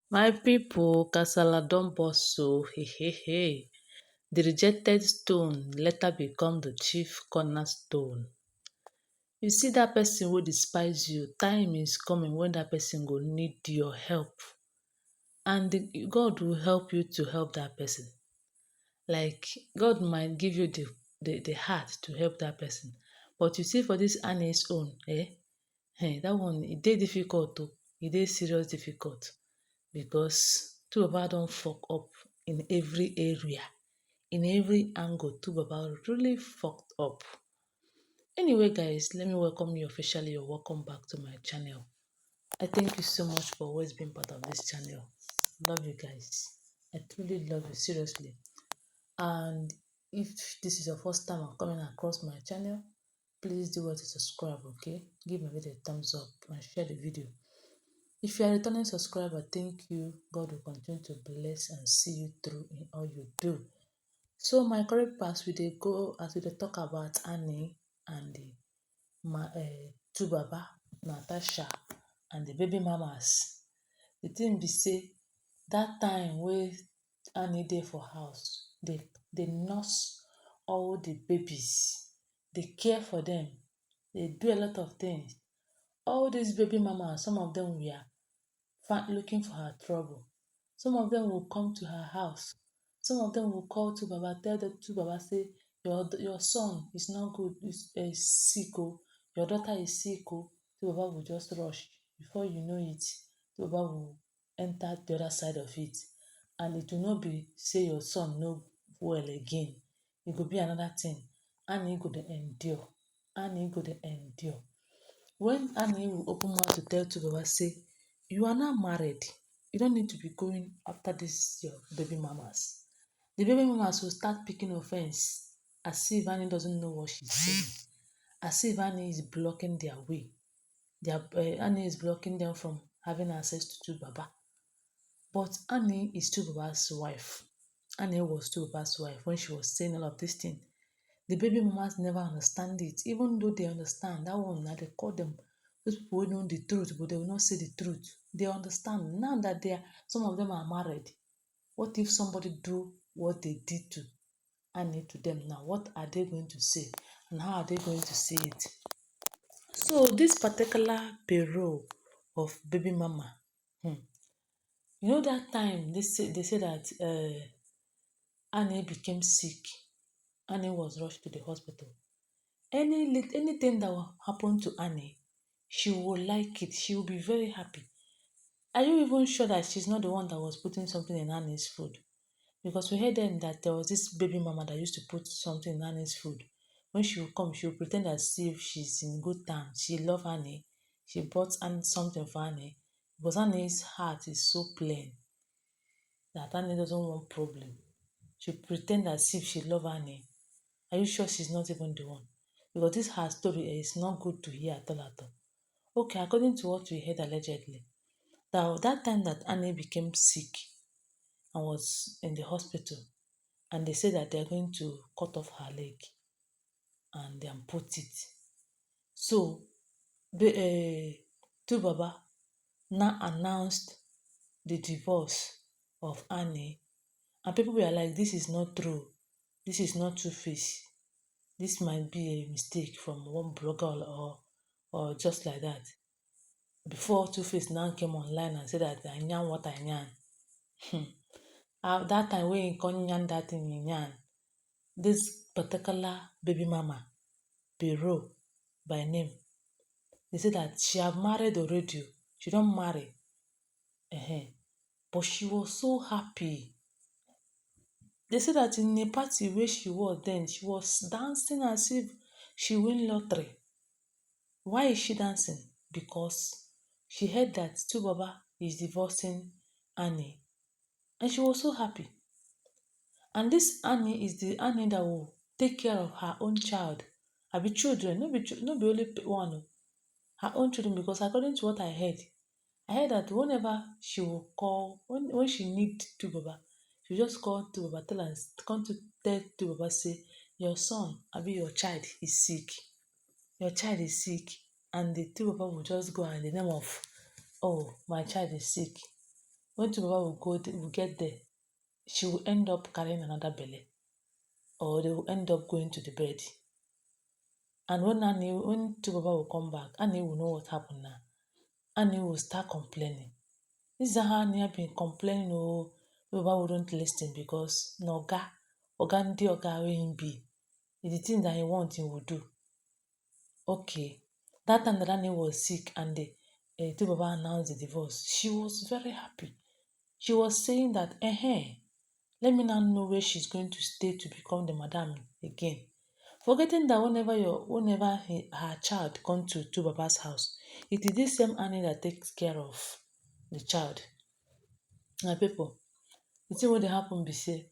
My people, kasala don burst so hey. The rejected stone later become the chief cornerstone. You see that person wey despise you, time is coming when that person go need your help. And God will help you to help that person. Like God might give you the heart to help that person. But you see for this Annie's own, that one e dey difficult o. E dey serious difficult because two baba don fuck up in every area, in every angle. Two baba really fucked up. Anyway, guys, let me welcome you officially. You're welcome back to my channel. I thank you so much for always being part of this channel. Love you guys. I truly love you, seriously. And if this is your first time I'm coming across my channel, please do well to subscribe, okay? Give my video a thumbs up and share the video. If you are a returning subscriber, thank you. God will continue to bless and see you through in all you do. So my correct pass, we dey go as we dey talk about Annie and the two baba, Natasha and the baby mamas. The thing be say, that time wey Annie dey for house, dey nurse all the babies, dey care for them, dey do a lot of things. All these baby mamas, some of them were looking for her trouble. Some of them will come to her house. Some of them will call two baba, tell the two baba say, your son is not good, is sick oh, your daughter is sick oh. Two baba will just rush. Before you know it, two baba will enter the other side of it. And it will not be say your son no well again. It go be another thing. Annie go dey endure. Annie go dey endure. When Annie will open mouth to tell two baba say, you are not married, you don't need to be going after this your baby mamas. The baby mamas will start picking offense as if Annie doesn't know what she's saying. As if Annie is blocking their way. Annie is blocking them from having access to two baba. But Annie is two baba's wife. Annie was two baba's wife when she was saying all of these things. The baby mamas never understand it. Even though they understand, that one now they call them those people who know the truth, but they will not say the truth. They understand now that some of them are married. What if somebody do what they did to Annie to them now? What are they going to say? And how are they going to say it? So this particular bureau of baby mama, you know that time they say that Annie became sick. Annie was rushed to the hospital. Anything that will happen to Annie, she will like it. She will be very happy. Are you even sure that she's not the one that was putting something in Annie's food? Because we heard then that there was this baby mama that used to put something in Annie's food. When she will come, she will pretend as if she's in good terms. She loves Annie. She bought something for Annie. Because Annie's heart is so plain that Annie doesn't want problem. She pretend as if she loves Annie. Are you sure she's not even the one? Because this her story is not good to hear at all. Okay, according to what we heard allegedly, that time that Annie became sick and was in the hospital, and they said that they're going to cut off her leg and ampute it. So the two baba now announced the divorce of Annie, and people were like, this is not true. This is not Two-Face. This might be a mistake from one blogger or just like that. Before Two-Face now came online and said that I yarn what I yarn. That time when he come yarn that thing in yarn, this particular baby mama, Pero by name, they said that she have married already. She don't marry. But she was so happy. They said that in a party where she was then, she was dancing as if she win lottery. Why is she dancing? Because she heard that Two Baba is divorcing Annie. And she was so happy. And this Annie is the Annie that will take care of her own child. Be children, no be only one. Her own children, because according to what I heard that whenever she will call, when she need Two Baba, she just call Two Baba, come to tell Two Baba, say, your son, your child is sick. Your child is sick. And the Two Baba will just go and the name of, oh, my child is sick. When Tubaba will get there, she will end up carrying another belly, or they will end up going to the bed. And when Tubaba will come back, Annie will know what happened now. Annie will start complaining. This is how Annie have been complaining, oh, Tubaba wouldn't listen because no oga ndị oga wey him be, the thing that he want, he will do. Okay. That time that Annie was sick and the Tubaba announced the divorce, she was very happy. She was saying that, let me now know where she's going to stay to become the madam again. Forgetting that whenever her child come to Baba's house, it is this same Annie that takes care of the child. My people, the thing wey dey happen be say,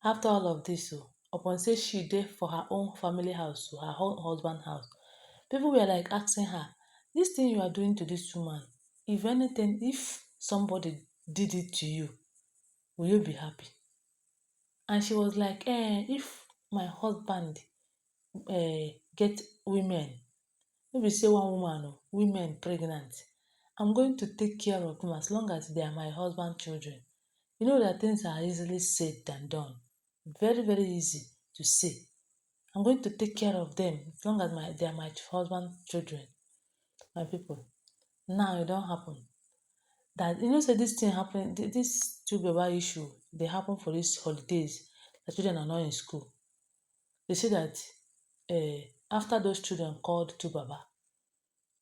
after all of this, upon say she dey for her own family house, her own husband house, people were like asking her, this thing you are doing to this woman, if anything, if somebody did it to you, will you be happy? And she was like, if my husband get women, no be say one woman o, women pregnant, I'm going to take care of them as long as they are my husband children. You know that things are easily said than done. Very, very easy to say. I'm going to take care of them as long as they are my husband children. My people, now it don't happen. That say this thing happen, this two Baba issue, they happen for these holidays. The children are not in school. They say that after those children called to Baba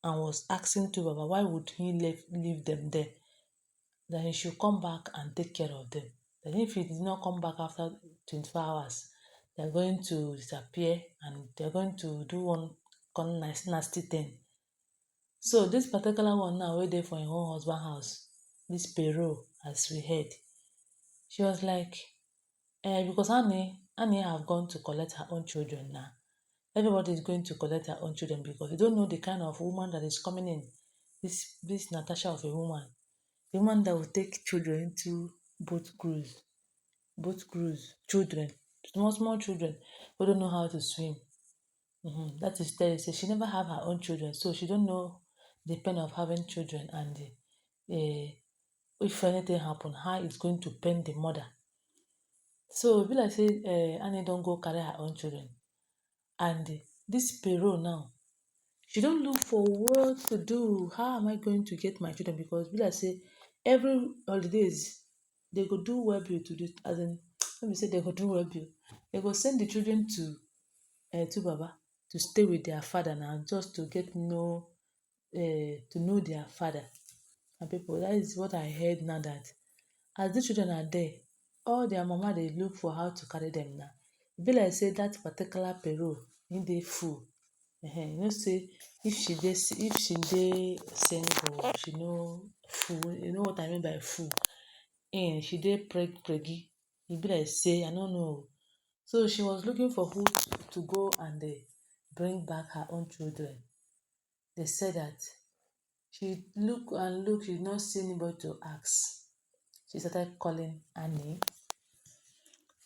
and was asking to Baba why would he leave them there, that he should come back and take care of them. That if he did not come back after 24 hours, they're going to disappear and they're going to do one nasty thing. So this particular one now, where they for her own husband house, this Pero, as we heard, she was like, because Annie have gone to collect her own children now. Everybody is going to collect her own children because you don't know the kind of woman that is coming in. This Natasha of a woman, the woman that will take children into boat cruise, children, small children who don't know how to swim. That is tell you, say she never have her own children, so she don't know the pain of having children and if anything happen, how it's going to pain the mother. So be like say Annie don't go carry her own children. And this Pero now, she don't look for what to do. How am I going to get my children? Because be like say every holidays they go do webbill to do, as in let me say they go do webbill. They go send the children to Baba to stay with their father now, just to get to know their father. And people, that is what I heard now, that as the children are there, all their mama they look for how to carry them now. E be like say that particular Pero in dey full. You know say if she dey single, she no full. You know what I mean by full? She dey preggy. E be like say I no know. So she was looking for who to go and bring back her own children. They said that she look and look, she did not see anybody to ask. She started calling Annie.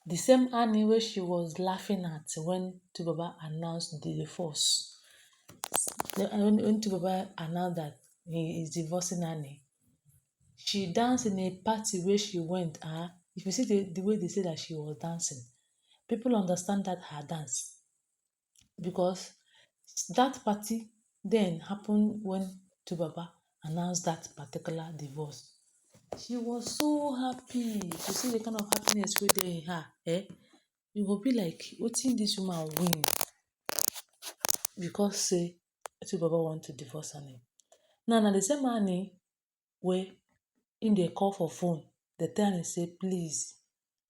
The same Annie where she was laughing at when Tubaba announced the divorce. When Tubaba announced that he is divorcing Annie, she danced in a party where she went. If you see the way they say that she was dancing, people understand that her dance. Because that party then happened when Tubaba announced that particular divorce. She was so happy to see the kind of happiness wey dey in her. You go be like, wetin dis woman win because say Tubaba want to divorce Annie. Now na the same Annie wey im dey call for phone, dey tell Annie say please,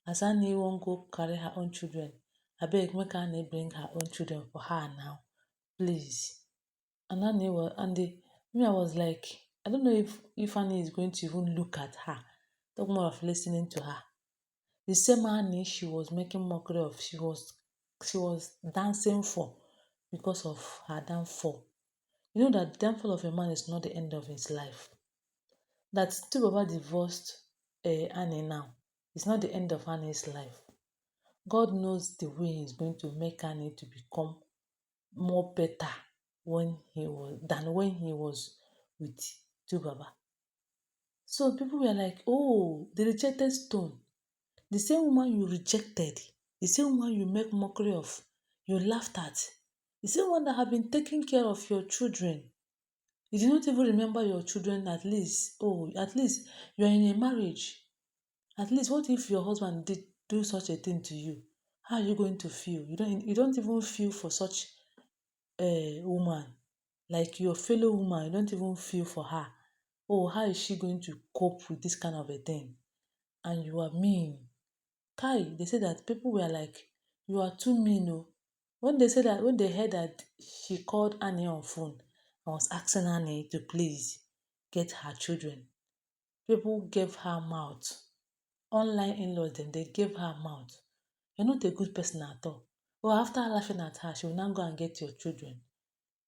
as Annie wan go carry her own children, abeg make Annie bring her own children for her now, please. And Annie me I was like, I don't know if Annie is going to even look at her, talk more of listening to her. The same Annie she was making mockery of, she was dancing for because of her downfall. You know that the downfall of a man is not the end of his life. That Tubaba divorced Annie now, it's not the end of Annie's life. God knows the way He's going to make Annie to become more better than when he was with Tubaba. So people were like, oh, the rejected stone. The same woman you rejected, the same woman you make mockery of, you laughed at, the same one that have been taking care of your children. You did not even remember your children at least. Oh, at least you are in a marriage. At least what if your husband did do such a thing to you? How are you going to feel? You don't even feel for such a woman. Like your fellow woman, you don't even feel for her. Oh, how is she going to cope with this kind of a thing? And you are mean. Kai, they say that people were like, you are too mean. Oh. When they heard that she called Annie on phone and was asking Annie to please get her children, people gave her mouth. Online in-laws, then they gave her mouth. You're not a good person at all. Well, after laughing at her, she will now go and get your children.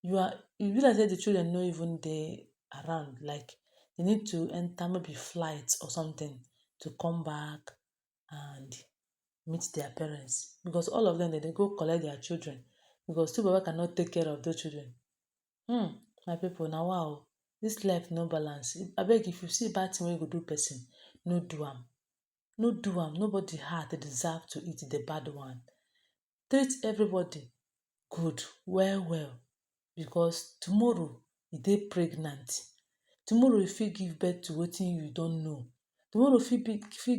You realize that the children not even they around. Like they need to enter maybe flights or something to come back and meet their parents. Because all of them they go collect their children. Because two baba cannot take care of those children. Hmm, my people, now wow. This life no balance. I beg if you see bad thing wey you go do person, no do am. No do am. Nobody heart deserve to eat the bad one. Treat everybody good, well, well. Because tomorrow you dey pregnant. Tomorrow you fit give birth to wetin you don know. Tomorrow fit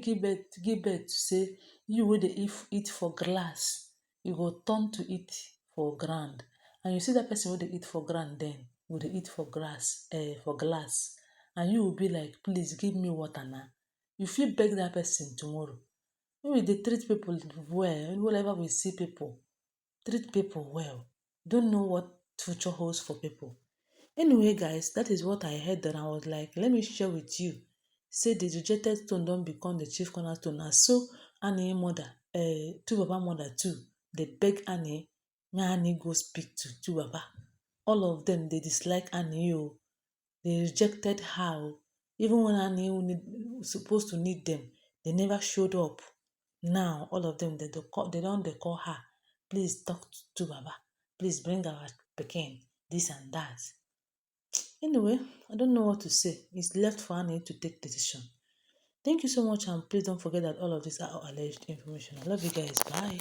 give birth to say you wey dey eat for glass, you go turn to eat for ground. And you see that person wey dey eat for ground then go dey eat for glass. And you will be like, please give me water na. You fit beg that person tomorrow. When we dey treat people well, whenever we see people, treat people well. Don't know what future holds for people. Anyway, guys, that is what I heard, and I was like, let me share with you. Say the rejected stone don't become the chief cornerstone. And so Annie mother, two Baba mother too, they beg Annie, may Annie go speak to two Baba. All of them they dislike Annie. Oh. They rejected her. Oh. Even when Annie was supposed to need them, they never showed up. Now all of them they call her. Please talk to Baba. Please bring our pikin. This and that. Anyway, I don't know what to say. It's left for Annie to take decision. Thank you so much, and please don't forget that all of these are alleged information. I love you guys. Bye.